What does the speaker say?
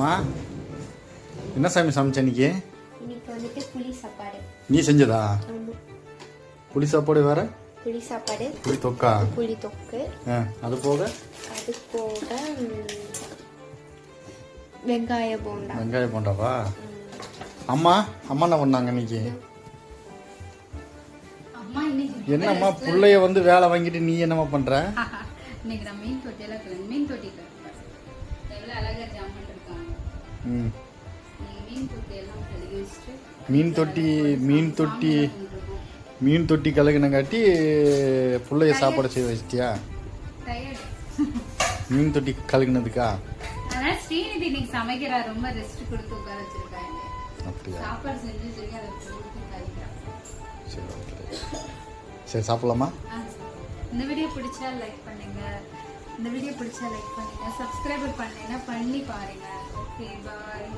மா என்ன சாமி சமைச்ச இன்னைக்கு? இன்னைக்கு வந்துட்டு புளி சாப்பாடு. நீ செஞ்சதா? ஆமா. புளி சாப்பாடு வேற? புளி சாப்பாடு. புளி தொக்கா? புளி தொக்கு. அது போக வெங்காய போண்டா. வெங்காய போண்டாவா? அம்மா அம்மா என்ன பண்ணாங்க இன்னைக்கு? என்னம்மா புள்ளைய வந்து வேலை வாங்கிட்டு நீ என்னம்மா பண்ற? இன்னைக்கு நான் மீன் தொட்டியில மீன் தொட்டி கட்டுறேன். எவ்வளவு அழகா ஜாமன் இருக்காங்க. மீன் தொட்டி எல்லாம் கழுவி வச்சுட்டு மீன் தொட்டி கலகினங்காட்டி புள்ளைய சாப்பாடு செய்ய வச்சிட்டியா? மீன் தொட்டி கலகினதுக்கா? ஆனா ஸ்ரீநிதி இன்னைக்கு சமைக்கிறா, ரொம்ப ரெஸ்ட் கொடுத்து உட்கார வச்சிருக்காங்க. அப்படியா? சாப்பாடு செஞ்சு சொல்லி அதை கொடுத்து கழிக்கிறான். சரி ஓகே. சரி சாப்பிடலாமா? இந்த வீடியோ பிடிச்சா லைக் பண்ணுங்க. சப்ஸ்கிரைபர் பண்ணலைன்னா பண்ணி பாருங்க. Okay bye.